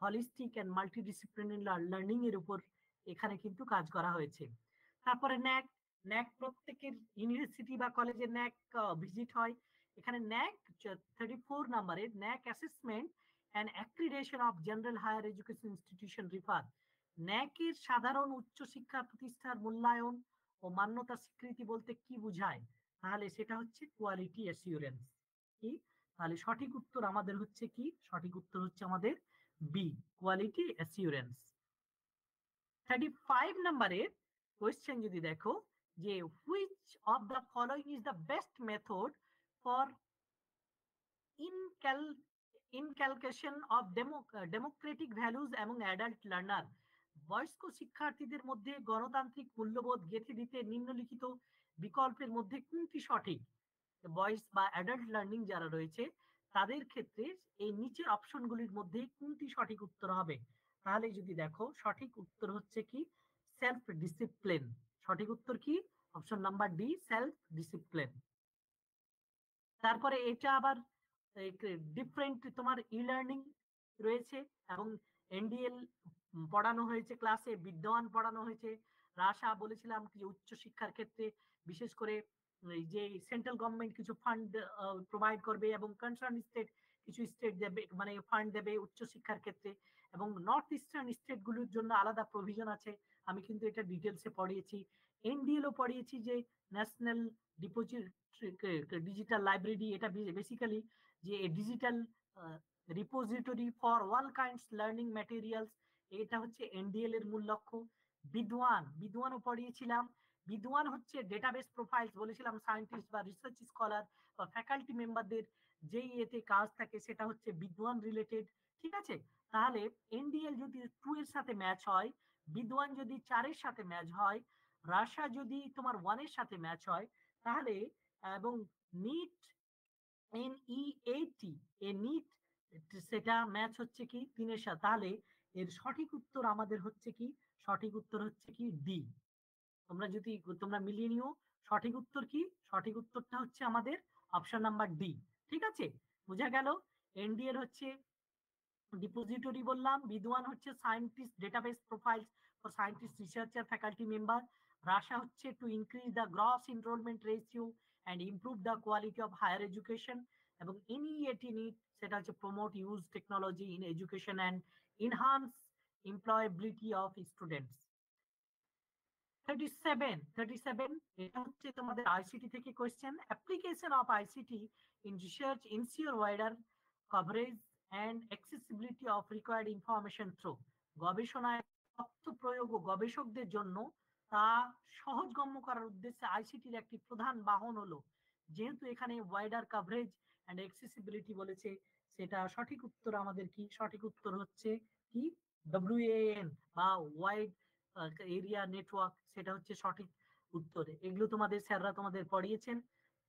হলিস্টিক এন্ড মাল্টিডিসিপ্লিনারি লার্নিং এর উপর এখানে কিন্তু কাজ করা হয়েছে। তারপরে ন্যাক, ন্যাক প্রত্যেকের ইউনিভার্সিটি বা কলেজে ন্যাক ভিজিট হয়। এখানে ন্যাক 34 নাম্বারের NAAC assessment and accreditation of general higher education institution refer. ন্যাকের সাধারণ উচ্চ শিক্ষা প্রতিষ্ঠার মূল্যায়ন ও মান্যতা স্বীকৃতি বলতে কি বোঝায়? তাহলে সেটা হচ্ছে কোয়ালিটি অ্যাসিওরেন্স। কি? তাহলে সঠিক উত্তর আমাদের হচ্ছে কি? সঠিক উত্তর হচ্ছে আমাদের বি, কোয়ালিটি অ্যাসিওরেন্স। 35 নাম্বারের কোয়েশ্চেন যদি দেখো যে which of the following is the best method for inculcation of democratic values এবং অ্যাডাল্ট লার্নার। বয়স্ক শিক্ষার্থীদের মধ্যে গণতান্ত্রিক মূল্যবোধ গেঁথে দিতে নিম্নলিখিত বিকল্পের মধ্যে কোনটি সঠিক? বয়েস বা অ্যাডাল্ট লার্নিং যারা রয়েছে তাদের ক্ষেত্রে এই নিচের অপশনগুলির মধ্যে কোনটি সঠিক উত্তর হবে? তাহলে যদি দেখো সঠিক উত্তর হচ্ছে কি সেলফ ডিসিপ্লিন। সঠিক উত্তর কি? Option number D, self discipline. তারপরে এটা আবার ডিফারেন্ট তোমার ই লার্নিং রয়েছে এবং এনডিএল পড়ানো হয়েছে, ক্লাসে বিদ্যমান পড়ানো হয়েছে। রাশা বলেছিলাম যে উচ্চ শিক্ষার ক্ষেত্রে বিশেষ করে যে সেন্ট্রাল গভর্নমেন্ট কিছু ফান্ড প্রোভাইড করবে এবং কনসার্ন স্টেট কিছু স্টেট দেবে, মানে ফান্ড দেবে উচ্চ শিক্ষার ক্ষেত্রে, এবং নর্থ ইস্টার্ন স্টেট গুলোর জন্য আলাদা প্রভিশন আছে। আমি কিন্তু এটা ডিটেলসে পড়িয়েছি। এনডিএল ও পড়িয়েছি যে ন্যাশনাল ডিপোজিট ডিজিটাল লাইব্রেরি, এটা বেসিক্যালি যে digital repository for all kinds learning materials, এটা হচ্ছে এনডিএল এর মূল লক্ষ্য। বিদ্বান, বিদ্বানও পড়িয়েছিলাম। বিদ্বান হচ্ছে ডেটাবেস প্রোফাইলস বলেছিলাম, সায়েন্টিস্ট বা রিসার্চ স্কলার বা ফ্যাকাল্টি মেম্বারদের যেই এতে কাজ থাকে সেটা হচ্ছে বিদ্বান রিলেটেড। ঠিক আছে? তাহলে এনডিএল যদি 2 এর সাথে ম্যাচ হয়, বিদ্বান যদি 4 এর সাথে ম্যাচ হয়, রাশা যদি তোমার 1 এর সাথে ম্যাচ হয়, তাহলে এবং নিট NEAT এ নিট সেটা ম্যাচ হচ্ছে কি 3 এর সাথে, তাহলে এর সঠিক উত্তর আমাদের হচ্ছে কি? সঠিক উত্তর হচ্ছে কি ডি। তোমরা যদি তোমরা মিলিয়ে নিও সঠিক উত্তর কি? সঠিক উত্তরটা হচ্ছে আমাদের অপশন নাম্বার ডি। ঠিক আছে? বোঝা গেল? এনডিএল হচ্ছে ডিপোজিটরি বললাম, বিদ্বান হচ্ছে scientist database profiles for scientist researcher faculty member, RUSA হচ্ছে to increase the gross enrolment ratio and improve the quality of higher education, এবং এনইএটি নিট সেটা হচ্ছে promote use technology in education and enhance employability of students. 37 এটা হচ্ছে তোমাদের আইসিটি থেকে কোশ্চেন। Application of ICT in research ensure wider coverage and accessibility of required information through গবেষণায় তথ্য প্রয়োগ ও গবেষকদের জন্য তা সহজগম্য করার উদ্দেশ্যে আইসিটির একটি প্রধান বাহন হলো। যেহেতু এখানে ওয়াইডার কভারেজ অ্যান্ড অ্যাক্সেসিবিলিটি বলেছে, সেটা সঠিক উত্তর আমাদের কি? সঠিক উত্তর হচ্ছে কি? WAN বা ওয়াইড এরিয়া নেটওয়ার্ক, সেটা হচ্ছে সঠিক উত্তর। এগুলো তোমাদের স্যাররা তোমাদের পড়িয়েছেন।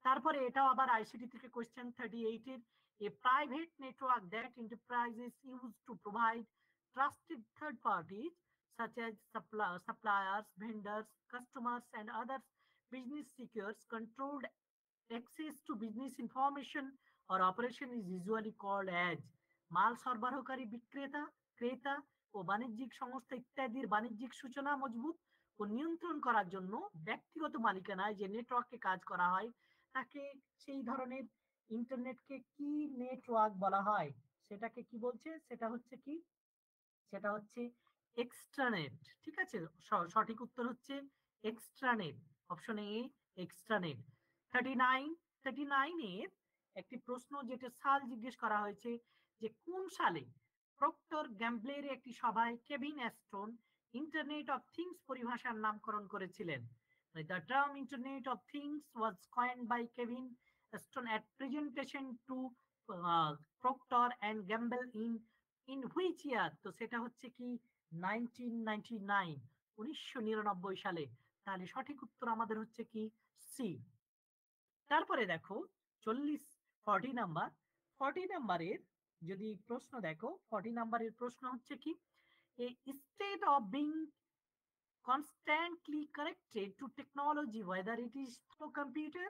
তারপরে এটাও আবার আইসিটি থেকে কোয়েশ্চেন 38 এর, a private network that enterprises use to provide trusted third parties such as suppliers, vendors, customers, and other business secures controlled access to business information or operation is usually called as মাল সরবরাহকারী বিক্রেতা, ক্রেতা ও বাণিজ্যিক সংস্থা ইত্যাদির বাণিজ্যিক সূচনা মজবুত ও নিয়ন্ত্রণ করার জন্য ব্যক্তিগত মালিকানায় যে নেটওয়ার্কে কাজ করা হয় তাকে, সেই ধরনের ইন্টারনেটকে কি নেটওয়ার্ক বলা হয়? সেটাকে কি বলছে? সেটা হচ্ছে কি? সেটা হচ্ছে এক্সট্রানেট। ঠিক আছে, সঠিক উত্তর হচ্ছে এক্সট্রানেট, অপশন এ এক্সট্রানেট। 39 এর একটি প্রশ্ন, যেটা সাল জিজ্ঞেস করা হয়েছে যে কোন সালে প্রক্টর গ্যাম্বলের একটি সভায় Kevin Ashton internet of things পরিভাষার নামকরণ করেছিলেন। The term Internet of Things was coined by Kevin Aston at presentation to Procter and Gamble in which year? তো সেটা হচ্ছে কি 1999, 1999 সালে। তাহলে সঠিক উত্তর আমাদের হচ্ছে কি? সি। তারপরে দেখো 40 নাম্বার, 40 নাম্বারের যদি প্রশ্ন দেখো, 40 নাম্বারের প্রশ্ন হচ্ছে কি, a state of being constantly connected to technology, whether it is through computer,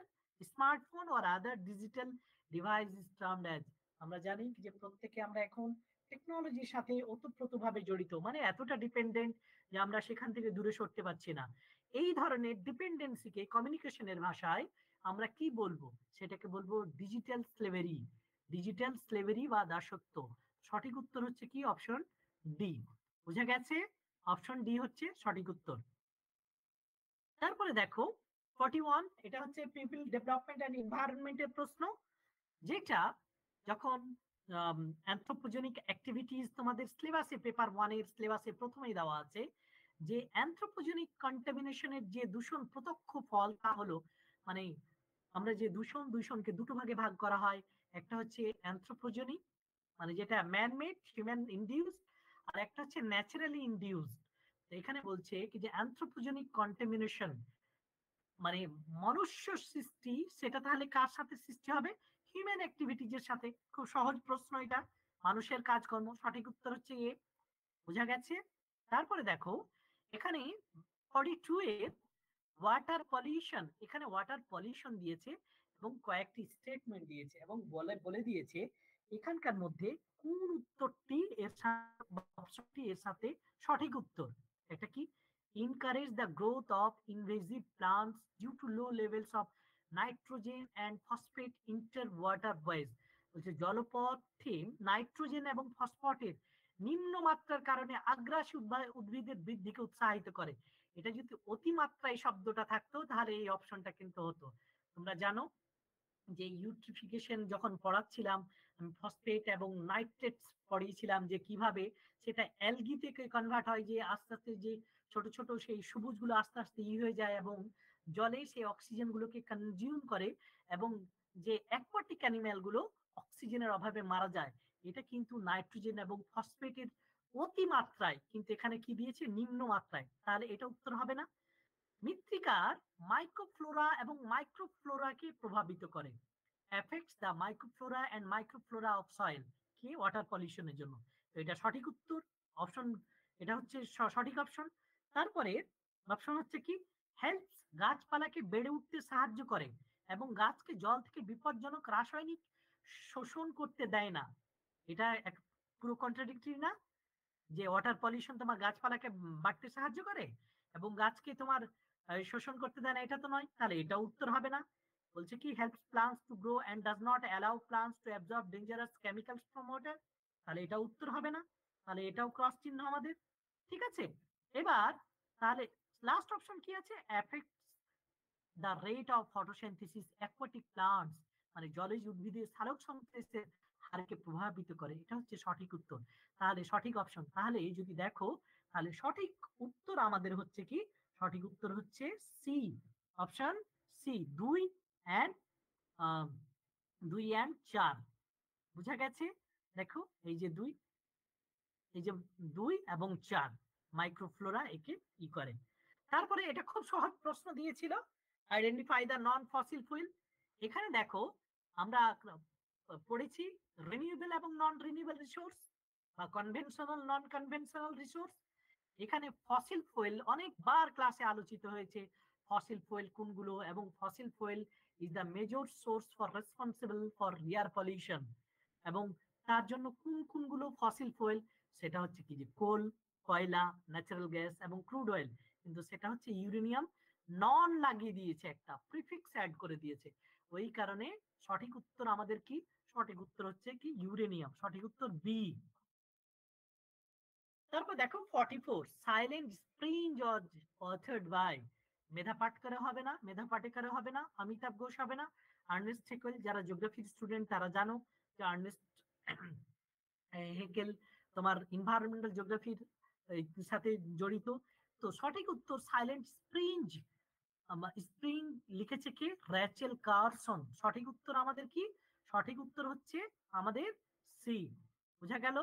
smartphone or other digital device is termed as। আমরা জানি যে প্রত্যেকে আমরা এখন টেকনোলজির সাথে ওতপ্রোতভাবে জড়িত, মানে এতটা ডিপেন্ডেন্ট যে আমরা সেখান থেকে দূরে সরতে পারছি না। এই ধরনের ডিপেন্ডেন্সিকে কমিউনিকেশনের ভাষায় আমরা কি বলবো? সেটাকে বলবো ডিজিটাল স্লেভেরি। ডিজিটাল স্লেভেরি বা দাসত্ব। সঠিক উত্তর হচ্ছে কি? Option D. বুঝা গেছে? অপশন ডি হচ্ছে সঠিক উত্তর। তারপরে দেখো 41, এটা হচ্ছে পিপল ডেভেলপমেন্ট এন্ড এনভায়রনমেন্টের প্রশ্ন, যেটা যখন অ্যানথ্রোপোজেনিক অ্যাক্টিভিটিস তোমাদের সিলেবাসে, পেপার 1 এর সিলেবাসে প্রথমেই দেওয়া আছে যে অ্যানথ্রোপোজেনিক কন্টামিনেশনের যে দূষণ প্রত্যক্ষ ফল, তা হলো, মানে আমরা যে দূষণকে দুটো ভাগে ভাগ করা হয়, একটা হচ্ছে অ্যানথ্রোপোজেনিক, মানে যেটা ম্যান মেড হিউম্যান ইনডিউসড, আর একটা হচ্ছে ন্যাচারালি ইনডিউসড। এখানে বলছে কি যে অ্যানথ্রোপোজেনিক কন্টামিনেশন মানে মনুষ্য সৃষ্টি, সেটা তাহলে কার সাথে সৃষ্টি হবে? হিউম্যান অ্যাক্টিভিটিজের সাথে। খুব সহজ প্রশ্ন এটা, মানুষের কাজকর্ম। সঠিক উত্তর হচ্ছে এ। বোঝা গেছে? তারপরে দেখো এখানে 42 এর ওয়াটার পলিউশন, এখানে ওয়াটার পলিউশন দিয়েছে এবং কয়েকটি স্টেটমেন্ট দিয়েছে এবং বলে দিয়েছে এখানকার মধ্যে কোন উত্তরটি এর সাথে সঠিক উত্তর। এটা কি? encourage the growth of invasive plants due to low levels of nitrogen and phosphate interwater ways। বলছে জলপথে নাইট্রোজেন এবং ফসফেটের নিম্ন মাত্রার কারণে আগ্রাসী উদ্ভিদের বৃদ্ধিকে উৎসাহিত করে। এটা যদি অতিমাত্রায় শব্দটা থাকতো তাহলে এই অপশনটা কিন্তু হতো। তোমরা জানো যে ইউট্রিফিকেশন যখন পড়াচ্ছিলাম, আমি ফসফেট এবং নাইট্রেটস পড়িয়েছিলাম যে কিভাবে সেটা অ্যালগি থেকে কনভার্ট হয়, যে আস্তে আস্তে যে ছোট ছোট সেই সবুজ গুলো আস্তে আস্তে হয়ে যায় এবং জলে সেই অক্সিজেন গুলোকে কনজিউম করে এবং যে অ্যাকোয়াটিক অ্যানিম্যাল গুলো অক্সিজেনের অভাবে মারা যায়। এটা কিন্তু নাইট্রোজেন এবং ফসফেটের অতিমাত্রায়, কিন্তু এখানে কি দিয়েছে? নিম্ন মাত্রায়। তাহলে এটা উত্তর হবে না। মৃত্তিকার মাইক্রোফ্লোরা এবং মাইক্রোফ্লোরাকে প্রভাবিত করে, affects the microflora and microflora of soil, কি? ওয়াটার পলিউশনের জন্য। তো এটা সঠিক উত্তর, অপশন, এটা হচ্ছে সঠিক অপশন। তারপরে অপশন হচ্ছে কি? হেল্পস, গাছপালাকে বেড়ে উঠতে সাহায্য করে এবং গাছকে জল থেকে বিপজ্জনক রাসায়নিক শোষণ করতে দেয় না। এটা পুরো কন্ট্রাডিক্টরি না? যে ওয়াটার পলিউশন তোমার গাছপালাকে বাড়তে সাহায্য করে এবং গাছকে তোমার শোষণ করতে দেয় না, এটা তো নয়। তাহলে এটা উত্তর হবে না। বলছে কি helps plants to grow and does not allow plants to absorb dangerous chemicals from water. তাহলে এটা উত্তর হবে না। তাহলে এটাও ক্রস চিহ্ন আমাদের। ঠিক আছে, এবার তাহলে লাস্ট অপশন কি আছে? Affects the rate of photosynthesis aquatic plants, মানে জলজ উদ্ভিদের সালোক সংশ্লেষের আরেককে প্রভাবিত করে, এটা হচ্ছে সঠিক উত্তর। তাহলে সঠিক অপশন, তাহলে যদি দেখো তাহলে সঠিক উত্তর আমাদের হচ্ছে কি, সঠিক উত্তর হচ্ছে C, option C, 2 and 2 and 4। বুঝা গেছে? দেখো এই যে 2, এই যে 2 এবং 4 মাইক্রোফ্লোরা একে ই করে। তারপরে এটা খুব সহজ প্রশ্ন দিয়েছিল, identify the non fossil fuel. এখানে দেখো আমরা পড়েছি রিনিউয়েবল এবং নন রিনিউয়েবল রিসোর্স বা কনভেনশনাল নন কনভেনশনাল রিসোর্স। এখানে ফসিল ফুয়েল অনেকবার ক্লাসে আলোচিত হয়েছে, ফসিল ফুয়েল কোনগুলো, এবং fossil fuel is the major source for responsible for air pollution, এবং তার জন্য কোন কোনগুলো ফসিল ফুয়েল, সেটা হচ্ছে কি যে কোল, কয়লা, ন্যাচারাল গ্যাস এবং ক্রুড অয়েল। কিন্তু সেটা হচ্ছে ইউরেনিয়াম নন লাগিয়ে দিয়েছে, একটা প্রিফিক্স অ্যাড করে দিয়েছে, ওই কারণে সঠিক উত্তর আমাদের কি, সঠিক উত্তর হচ্ছে কি ইউরেনিয়াম, সঠিক উত্তর বি। তারপর দেখো 44, সাইলেন্ট স্প্রিং অথার্ড বাই, মেধা পাটকারে হবে না, মেধা পাটেকারে হবে না, অমিতাভ ঘোষ হবে না, আর্নেস্ট হেকেল। যারা জিওগ্রাফির স্টুডেন্ট তারা জানো যে আর্নেস্ট হেকেল তোমার এনভায়রনমেন্টাল জিওগ্রাফির সাথে জড়িত। তো সঠিক উত্তর সাইলেন্ট স্প্রিঞ্জ, স্প্রিং লিখেছে কে, র্যাচেল কার্সন। সঠিক উত্তর আমাদের কি, সঠিক উত্তর হচ্ছে আমাদের সি। বুঝা গেল?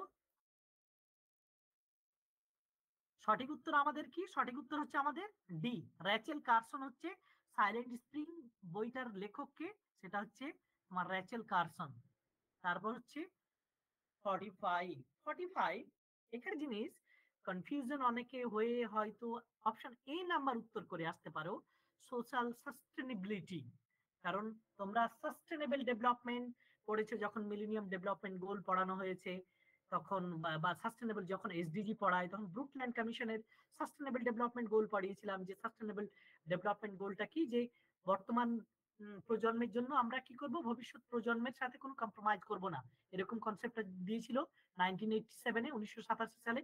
সঠিক উত্তর আমাদের কি, সঠিক উত্তর হচ্ছে আমাদের ডি, র্যাচেল কার্সন হচ্ছে সাইলেন্ট স্প্রিং বইটার লেখক কে, সেটা হচ্ছে তোমার র্যাচেল কার্সন। তারপর হচ্ছে 45, 45 এখানে জিনিস কনফিউশন অনেকে হয়ে হয়তো অপশন এ নাম্বার উত্তর করে আসতে পারো, সোশ্যাল সাস্টেনেবিলিটি। কারণ তোমরা সাস্টেনেবল ডেভেলপমেন্ট পড়েছো, যখন মিলেনিয়াম ডেভেলপমেন্ট গোল পড়ানো হয়েছে তখন, বা সাস্টেনেবল যখন এসডিজি পড়ায় তখন ব্রুকল্যান্ড কমিশনের সাস্টেনেবল ডেভেলপমেন্ট গোল পড়িয়েছিলাম, যে সাস্টেনেবল ডেভেলপমেন্ট গোলটা কি, যে বর্তমান প্রজন্মের জন্য আমরা কি করব, ভবিষ্যৎ প্রজন্মের সাথে কোনো কম্প্রোমাইজ করব না, এরকম কনসেপ্টটা দিয়েছিল 1987 1987 সালে।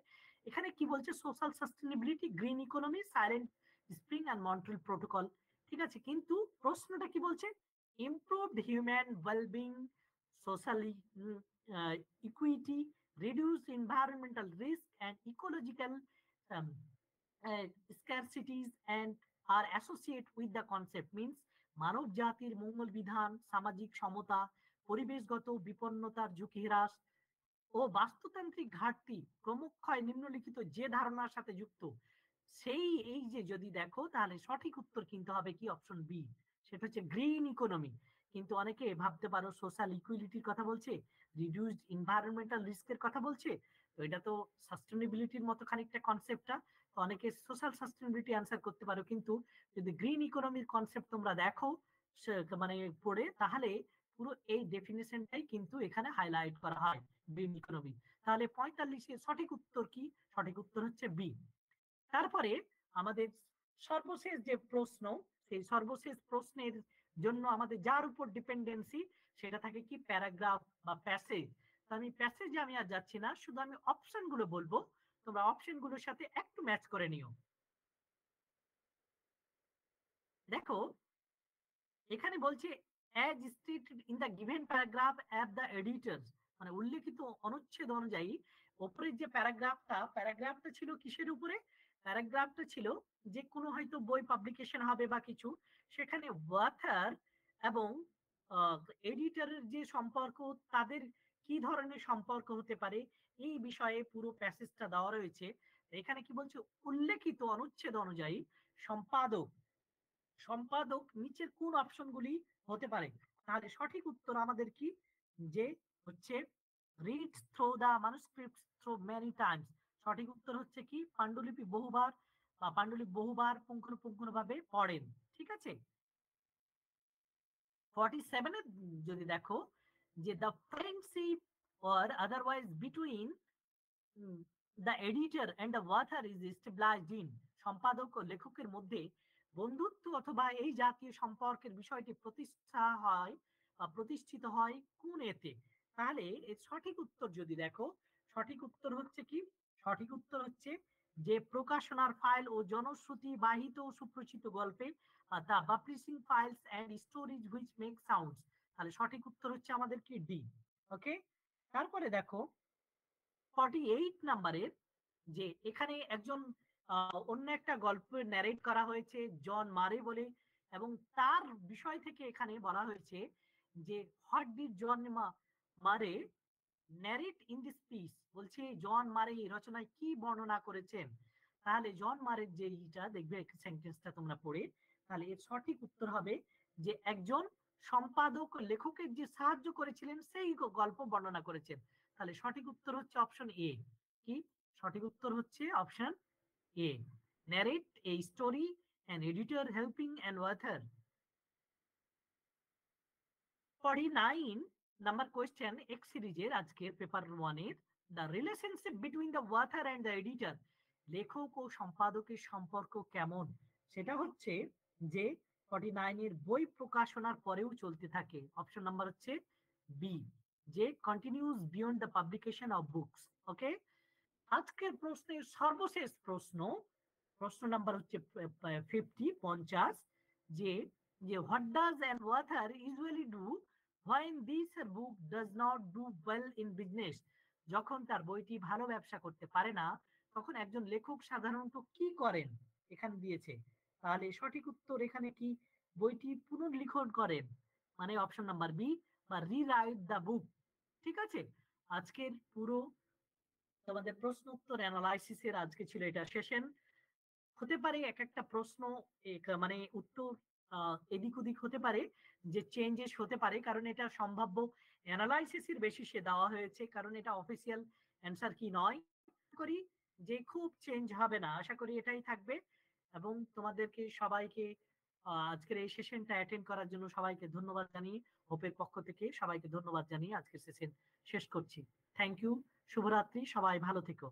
এখানে কি বলছে, social sustainability, green economy, silent spring and Montreal protocol. ঠিক আছে, কিন্তু প্রশ্নটা কি বলছে, improved human wellbeing, socially equity, reduce environmental risk and ecological scarcities and are associated with the concept, means মানব জাতির মঙ্গল বিধান, সামাজিক সমতা, পরিবেশগত বিপন্নতার ঝুঁকি হ্রাস ও বাস্তুতান্ত্রিক ঘাটতি ক্রমক্ষয় নিম্নলিখিত যে ধারণার সাথে যুক্ত, সেই এই যে যদি দেখো তাহলে সঠিক উত্তর কিন্তু হবে কি, অপশন বি, সেটা হচ্ছে গ্রিন ইকোনমি। কিন্তু অনেকে ভাবতে পারো সোশ্যাল ইকুইলিটির কথা বলছে, রিডিউসড এনভায়রনমেন্টাল রিস্কের কথা বলছে, তো এটা তো সাস্টেনেবিলিটির মতো খানিকটা কনসেপ্টটা, তো অনেকে সোশ্যাল সাস্টেনেবিলিটি অ্যান্সার করতে পারো, কিন্তু যদি গ্রিন ইকোনমির কনসেপ্ট তোমরা দেখো মানে পড়ে, তাহলে পুরো এই ডেফিনেশনটাই কিন্তু এখানে হাইলাইট করা হয়, গ্রিন ইকোনমি। তাহলে 45 এর সঠিক উত্তর কি, সঠিক উত্তর হচ্ছে বি। তারপরে আমাদের সর্বশেষ যে প্রশ্ন, সেই সর্বশেষ প্রশ্নের জন্য আমাদের যার উপর ডিপেন্ডেন্সি সেটা থাকে কি, প্যারাগ্রাফ বা প্যাসেজ। তো আমি প্যাসেজে আমি আর যাচ্ছি না, শুধু আমি অপশন গুলো বলবো, তোমরা অপশন গুলোর সাথে একটু ম্যাচ করে নিও। দেখো এখানে বলছে as stated in the given paragraph at the editor, মানে উল্লেখিত অনুচ্ছেদ অনুযায়ী, ওপরের যে প্যারাগ্রাফটা ছিল কিসের উপরে, প্যারাগ্রাফটা ছিল যে কোনো হয়তো বই পাবলিকেশন হবে বা কিছু, সেখানে ওয়াথার এবং এডিটরের যে সম্পর্ক, তাদের কি ধরনের সম্পর্ক হতে পারে, এই বিষয়ে পুরো প্যাসেজটা দেওয়া রয়েছে। এখানে কি বলছে, উল্লেখিত অনুচ্ছেদ অনুযায়ী সম্পাদক, সম্পাদক নিচের কোন অপশনগুলি হতে পারে, তাহলে সঠিক উত্তর আমাদের কি, যে হচ্ছে read through the manuscript through many times. সঠিক উত্তর হচ্ছে কি, পাণ্ডুলিপি বহুবার বা পাণ্ডুলিপি বহুবার পুঙ্খানুপুঙ্খভাবে পড়েন। ঠিক আছে, 47 এ যদি দেখো, যে the friendship or otherwise between the editor and the author is established in, সম্পাদক ও লেখকের মধ্যে বন্ধুত্ব অথবা এই জাতীয় সম্পর্কের বিষয়টি প্রতিষ্ঠা হয় বা প্রতিষ্ঠিত হয় কোন এতে, তাহলে এর সঠিক উত্তর যদি দেখো, সঠিক উত্তর হচ্ছে কি, সঠিক উত্তর হচ্ছে যে প্রকাশনার ফাইল ও জনশ্রুতি বাহিত ও সুপ্রচিত গল্পে, the publishing files and stories which make sounds. তাহলে সঠিক উত্তর হচ্ছে আমাদের কি ডি। ওকে, তারপরে দেখো 48 নাম্বারের যে এখানে একজন অন্য একটা গল্প ন্যারেট করা হয়েছে জন মারে বলে, এবং তার বিষয় থেকে এখানে বলা হয়েছে যে হোয়াট ডিড জন মারে ন্যারেট ইন দিস পিস, বলছে জন মারে এই রচনায় কি বর্ণনা করেছেন। তাহলে জন মারের যে ইটা দেখবে সেন্টেন্সটা তোমরা পড়ে, তাহলে এর সঠিক উত্তর হবে যে একজন সম্পাদক লেখকের যে সাহায্য করেছিলেন সেই গল্প বর্ণনা করেছেন। তাহলে সঠিক উত্তর হচ্ছে অপশন এ। কি সঠিক উত্তর হচ্ছে option A, narrate a story an editor helping an author. 49 number question X সিরিজের আজকের পেপার 1 এর the relationship between the author and the editor, লেখক ও সম্পাদকের সম্পর্ক কেমন, সেটা হচ্ছে যে 49 এর বই প্রকাশনার পরেও চলতে থাকে। অপশন নাম্বার হচ্ছে বি, যে continues beyond the publication of books. Okay, আজকের প্রশ্নের সর্বশেষ প্রশ্ন, প্রশ্ন নাম্বার হচ্ছে 50, যে যে what does an author usually do when this book does not do well in business, যখন তার বইটি ভালো ব্যবসা করতে পারে না তখন একজন লেখক সাধারণত কি করেন, এখানে দিয়েছে। তাহলে সঠিক উত্তর এখানে কি, বইটি পুনর্লিখন করেন, মানে অপশন নাম্বার বি, বা রিরাইট দ্য বুক। ঠিক আছে, আজকের পুরো তোমাদের প্রশ্ন উত্তর অ্যানালাইসিসের আজকে ছিল এটা সেশন। হতে পারে এক একটা প্রশ্ন মানে উত্তর এদিক ওদিক হতে পারে, যে চেঞ্জেস হতে পারে, কারণ এটা সম্ভাব্য অ্যানালাইসিসের বেসিসে দেওয়া হয়েছে, কারণ এটা অফিসিয়াল অ্যান্সার কি নয়। করি যে খুব চেঞ্জ হবে না, আশা করি এটাই থাকবে। এবং তোমাদেরকে সবাইকে আজকের এই সেশনটা অ্যাটেন্ড করার জন্য সবাইকে ধন্যবাদ জানিয়ে, হোপের পক্ষ থেকে সবাইকে ধন্যবাদ জানিয়ে আজকের সেশন শেষ করছি। থ্যাংক ইউ, শুভরাত্রি, সবাই ভালো থেকো।